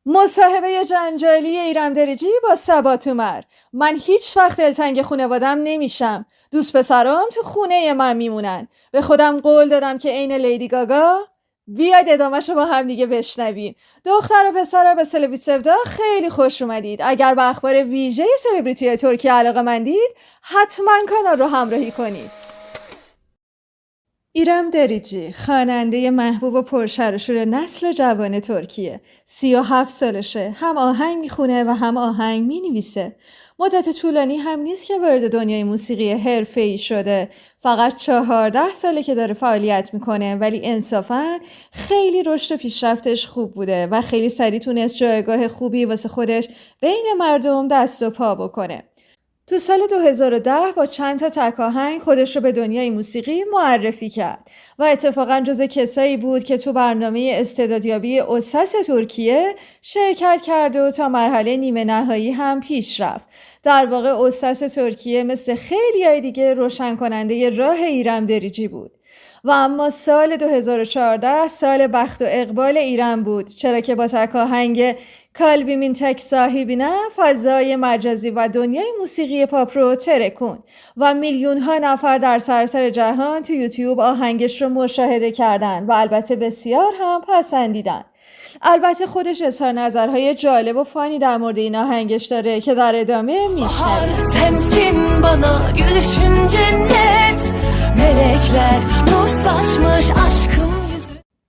مصاحبه جنجالی ایرم دریجی با ثبات عمر. من هیچ وقت دلتنگ خانوادم نمیشم. دوست پسرام تو خونه من میمونن. به خودم قول دادم که عین لیدی گاگا. بیاید ادامه‌شو با هم دیگه بشنویم. دختر و پسرا به سلبریتی سودا خیلی خوش اومدید. اگر به اخبار ویژه سلبریتی ترکیه علاقه‌مندید، حتما کانال رو همراهی کنید. ایرم دریجی، خواننده محبوب و پرشر و شور نسل جوان ترکیه. 37 سالشه، هم آهنگ میخونه و هم آهنگ مینویسه. مدت طولانی هم نیست که وارد دنیای موسیقی حرفه‌ای شده. فقط 14 ساله که داره فعالیت میکنه، ولی انصافاً خیلی رشد و پیشرفتش خوب بوده و خیلی سریع تونست جایگاه خوبی واسه خودش بین مردم دست و پا بکنه. تو سال 2010 با چند تا تک آهنگ خودش رو به دنیای موسیقی معرفی کرد و اتفاقا جز کسایی بود که تو برنامه استعدادیابی اوسس ترکیه شرکت کرد و تا مرحله نیمه نهایی هم پیش رفت. در واقع اوسس ترکیه مثل خیلیای دیگه روشن کننده راه ایرم دریجی بود. و اما سال 2014 سال بخت و اقبال ایران بود، چرا که با تک آهنگ کالبیمین تک صاحبینه فضای مجازی و دنیای موسیقی پاپ رو ترکون و میلیون ها نفر در سراسر جهان تو یوتیوب آهنگش رو مشاهده کردن و البته بسیار هم پسندیدن. البته خودش اظهار نظرهای جالب و فانی در مورد این آهنگش داره که در ادامه میشنویم. Sensin bana gülüşün cennet melekler nur saçmış aşkım.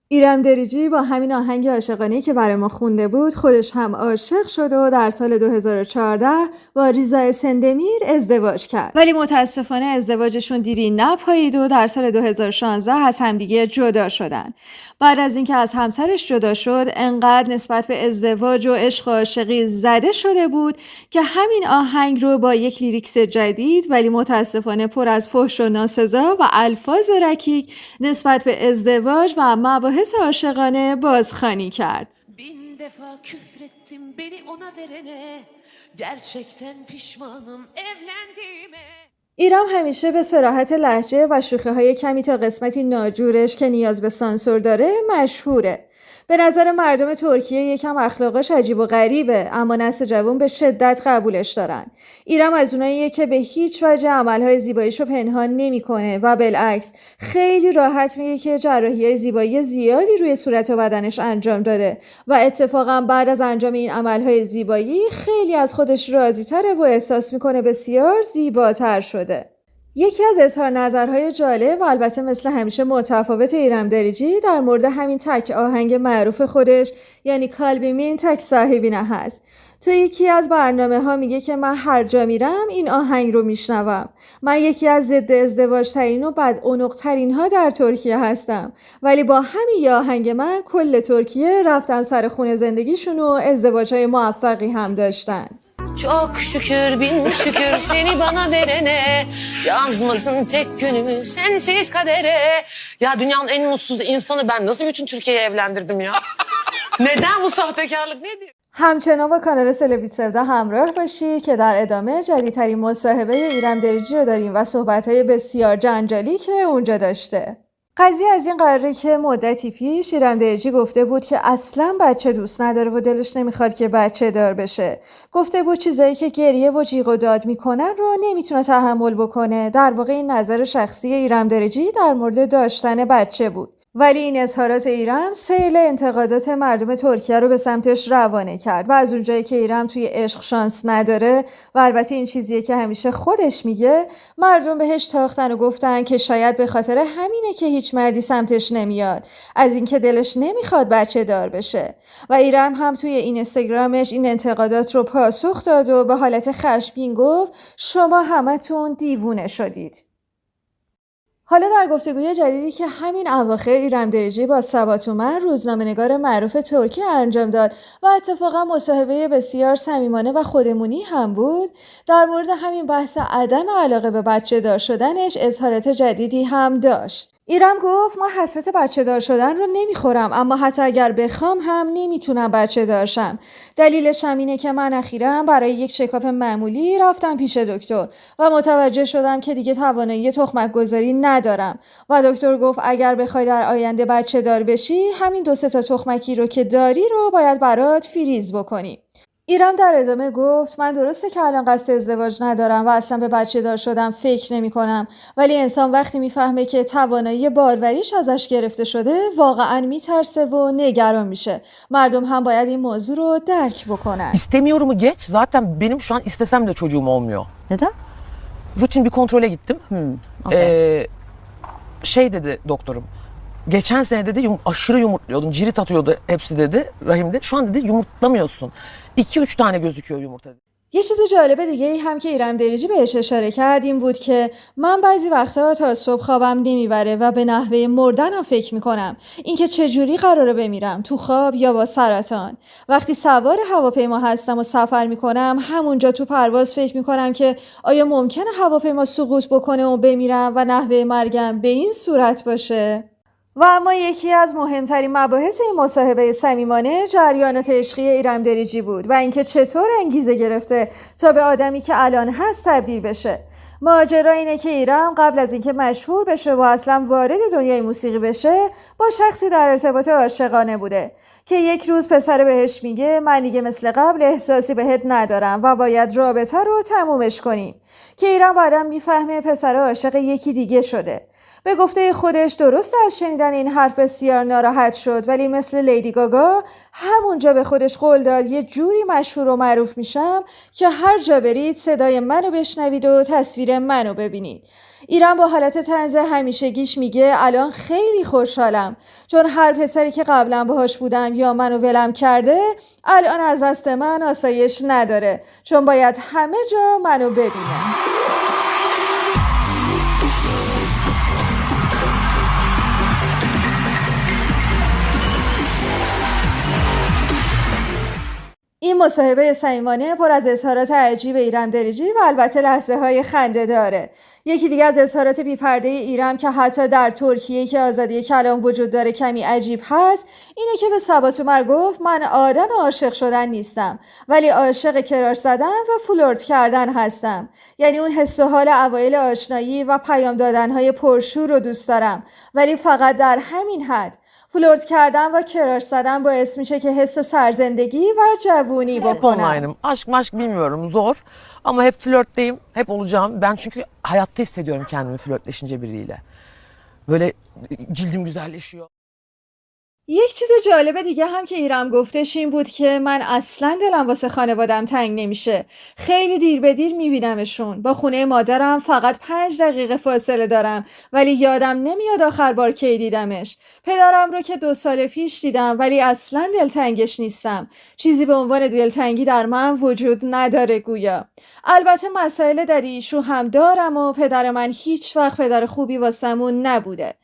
ایرم دریجی با همین آهنگ عاشقانه‌ای که برای ما خونده بود خودش هم عاشق شد و در سال 2014 با ریزا سندمیر ازدواج کرد، ولی متاسفانه ازدواجشون دیری نپایید و در سال 2016 از همدیگه جدا شدن. بعد از اینکه از همسرش جدا شد انقدر نسبت به ازدواج و عشق و عاشقی زده شده بود که همین آهنگ رو با یک لیریکس جدید ولی متاسفانه پر از فحش و ناسزا و الفاظ رکیک نسبت به ازدواج و مباحث عاشقانه بازخوانی کرد. Bin defa küfrettim beni ona verene gerçekten pişmanım evlendiğime. ایرم همیشه به صراحت لهجه و شوخی‌های کمی تا قسمتی ناجورش که نیاز به سانسور داره مشهوره. به نظر مردم ترکیه یکم اخلاقش عجیب و غریبه، اما نسل جوان به شدت قبولش دارن. ایرم از اوناییه که به هیچ وجه عملهای زیباییشو پنهان نمیکنه و بالعکس خیلی راحت میگه که جراحی‌های زیبایی زیادی روی صورت و بدنش انجام داده و اتفاقا بعد از انجام این عملهای زیبایی خیلی از خودش راضی‌تره و احساس میکنه بسیار زیباتر شده. یکی از اظهار نظرهای جالب و البته مثل همیشه متفاوت ایرم دریجی در مورد همین تک آهنگ معروف خودش یعنی کالبیمین تک صاحبینه هست. تو یکی از برنامه‌ها میگه که من هر جا میرم این آهنگ رو میشنوم. من یکی از ضد ازدواج ترین و بدعنق ترین ها در ترکیه هستم، ولی با همین یه آهنگ من کل türkiye رفتن سر خونه زندگیشون و ازدواجهای موفقی هم داشتن. Çok şükür bin şükür seni bana verene yazmasın tek günümü sensiz kadere. Ya dünyanın en mutsuz insanı ben nasıl bütün Türkiye'yi evlendirdim ya? Neden bu sahtekarlık nedir? همچنان با کانال سلبریتی سودا همراه باشی که در ادامه جدیدترین مصاحبه ایرم دریجی رو داریم و صحبت‌های بسیار جنجالی که اونجا داشته. قضیه از این قراره که مدتی پیش ایرم دریجی گفته بود که اصلاً بچه دوست نداره و دلش نمیخواد که بچه دار بشه. گفته بود چیزایی که گریه و جیغ و داد میکنن رو نمیتونه تحمل بکنه. در واقع این نظر شخصی ایرم دریجی در مورد داشتن بچه بود. ولی این اظهارات ایرم سیل انتقادات مردم ترکیه رو به سمتش روانه کرد و از اونجایی که ایرم توی عشق شانس نداره و البته این چیزیه که همیشه خودش میگه، مردم بهش تاختن و گفتن که شاید به خاطر همینه که هیچ مردی سمتش نمیاد، از اینکه دلش نمیخواد بچه دار بشه. و ایرم هم توی این اینستاگرامش این انتقادات رو پاسخ داد و به حالت خشمگین گفت شما همتون دیوونه شدید. حالا در گفتگوی جدیدی که همین اواخر ایرم دریجی با ثبات عمر روزنامه‌نگار معروف ترکیه انجام داد و اتفاقا مصاحبه بسیار صمیمانه و خودمونی هم بود، در مورد همین بحث عدم علاقه به بچه دار شدنش اظهارات جدیدی هم داشت. ایرم گفت من حسرت بچه دار شدن رو نمیخورم، اما حتی اگر بخوام هم نمیتونم بچه دارشم. دلیلش هم اینه که من اخیراً برای یک چکاپ معمولی رفتم پیش دکتر و متوجه شدم که دیگه توانایی تخمک گذاری ندارم و دکتر گفت اگر بخوای در آینده بچه دار بشی همین 2-3 تا تخمکی رو که داری رو باید برات فریز بکنی. ایرم در ادامه گفت من درسته که الان قصد ازدواج ندارم و اصلا به بچه دار شدم فکر نمی کنم، ولی انسان وقتی میفهمه که توانایی باروریش ازش gerife شده واقعا میترسه و نگران میشه. مردم هم باید این موضوع رو درک بکنن. İstemiyorumu geç. Zaten benim şu an istesem de çocuğum olmuyor. Neden? Rutin bir kontrole gittim. Okay. Şey dedi doktorum. Geçen sene dedi aşırı yumurtluyordun. Cirit atıyordu hepsi dedi rahimde. Şu an dedi yumurtlamıyorsun. 2-3 tane gözüküyor yumurta dedi. یه چیز جالب دیگه ای هم که ایرم دریجی بهش اشاره کرد این بود که من بعضی وقتا تا صبح خوابم نمیبره و به نحوه مردنم فکر میکنم، اینکه چجوری قراره بمیرم، تو خواب یا با سرطان. وقتی سوار هواپیما هستم و سفر میکنم همونجا تو پرواز فکر میکنم که آیا ممکنه هواپیما سقوط بکنه و بمیرم و نحوه مرگم به این صورت باشه؟ و اما یکی از مهمترین مباحث این مصاحبه صمیمانه جریانات عشقی ایرم دریجی بود و اینکه چطور انگیزه گرفته تا به آدمی که الان هست تبدیل بشه. ماجرا اینه که ایرم قبل از اینکه مشهور بشه و اصلا وارد دنیای موسیقی بشه با شخصی در ارتباط عاشقانه بوده که یک روز پسر بهش میگه من دیگه مثل قبل احساسی بهت ندارم و باید رابطه رو تمومش کنیم، که ایرم بعداً میفهمه پسر عاشق یکی دیگه شده. به گفته خودش درسته از شنیدن این حرف بسیار ناراحت شد، ولی مثل لیدی گاگا همونجا به خودش قول داد یه جوری مشهور و معروف میشم که هر جا برید صدای منو بشنوید و تصویر منو ببینید. ایران با حالت طنز همیشگیش میگه الان خیلی خوشحالم چون هر پسری که قبلا باهاش بودم یا منو ولم کرده الان از دست من آسایش نداره چون باید همه جا منو ببینن. این مصاحبه صمیمانه پر از اظهارات عجیب ایرم دریجی و البته لحظه های خنده داره. یکی دیگه از اظهارات بی‌پرده ایرم که حتی در ترکیه که آزادی کلام وجود داره کمی عجیب هست اینه که به ثبات تومر گفت من آدم عاشق شدن نیستم ولی عاشق کرار زدن و فلرت کردن هستم. یعنی اون حس و حال اوایل آشنایی و پیام دادن‌های پرشور رو دوست دارم ولی faqat در همین حد. فلرت کردن و کرار زدن باعث میشه که حس سرزندگی و جوونی بکنم. Online'ım. Aşk maşk bilmiyorum zor ama hep flörtteyim. Hep olacağım. Ben çünkü hayatta hissediyorum kendimi flörtleşince biriyle. Böyle cildim güzelleşiyor. یک چیز جالب دیگه هم که ایرم گفتش این بود که من اصلا دلم واسه خانوادم تنگ نمیشه. خیلی دیر به دیر میبینمشون. با خونه مادرم فقط 5 دقیقه فاصله دارم ولی یادم نمیاد آخر بار کی دیدمش. پدرم رو که 2 سال پیش دیدم ولی اصلا دلتنگش نیستم. چیزی به عنوان دلتنگی در من وجود نداره گویا. البته مسائل دریشو هم دارم و پدر من هیچ وقت پدر خوبی واسمون نبوده.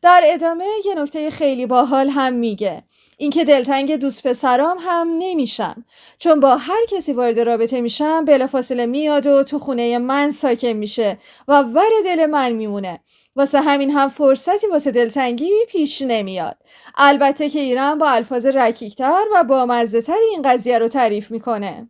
در ادامه یه نکته خیلی باحال هم میگه اینکه دلتنگ دوست پسرام هم نمیشم چون با هر کسی وارد رابطه میشم بلافاصله میاد و تو خونه من ساکن میشه و ور دل من میمونه. واسه همین هم فرصتی واسه دلتنگی پیش نمیاد. البته که ایران با الفاظ رکیک‌تر و بامزه‌تر این قضیه رو تعریف میکنه.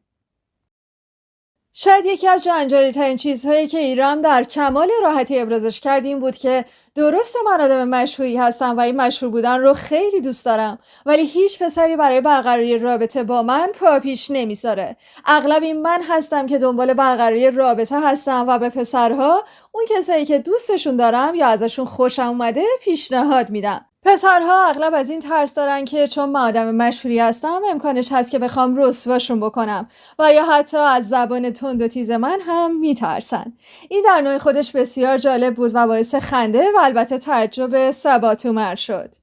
شاید یکی از جنجالی‌ترین چیزهایی که ایران در کمال راحتی ابرازش کرد این بود که درسته من آدم مشهوری هستم و این مشهور بودن رو خیلی دوست دارم ولی هیچ پسری برای برقراری رابطه با من پا پیش نمیذاره. اغلب این من هستم که دنبال برقراری رابطه هستم و به پسرها اون کسایی که دوستشون دارم یا ازشون خوشم اومده پیشنهاد میدم. پسرها اغلب از این ترس دارن که چون من آدم مشهوری هستم امکانش هست که بخوام رسواشون بکنم و یا حتی از زبان تند و تیز من هم میترسن. این در نوع خودش بسیار جالب بود و باعث خنده و البته تعجب ثبات تومر شد.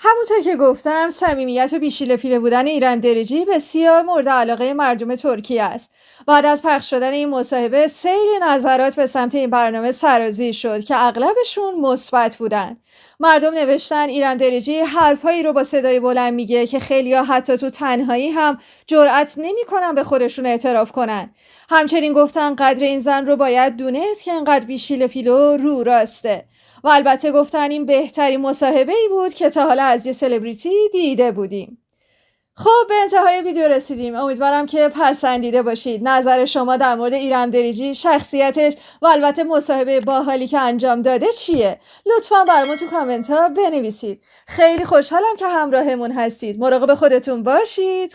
همونطور که گفتم صمیمیت و بیشیله پیله بودن ایرم دریجی بسیار مورد علاقه مردم ترکیه است. بعد از پخش شدن این مصاحبه سیل نظرات به سمت این برنامه سرازیر شد که اغلبشون مثبت بودن. مردم نوشتن ایرم دریجی حرفایی رو با صدای بلند میگه که خیلیا حتی تو تنهایی هم جرئت نمیکنن به خودشون اعتراف کنن. همچنین گفتن قدر این زن رو باید دونست که اینقدر بیشیله پیله و رو راسته. و البته گفتن این بهترین مصاحبه ای بود که تا حالا از یه سلبریتی دیده بودیم. خب به انتهای ویدیو رسیدیم. امیدوارم که پسندیده باشید. نظر شما در مورد ایرم دریجی، شخصیتش و البته مصاحبه باحالی که انجام داده چیه؟ لطفاً برامون تو کامنت ها بنویسید. خیلی خوشحالم که همراهمون هستید. مراقب خودتون باشید.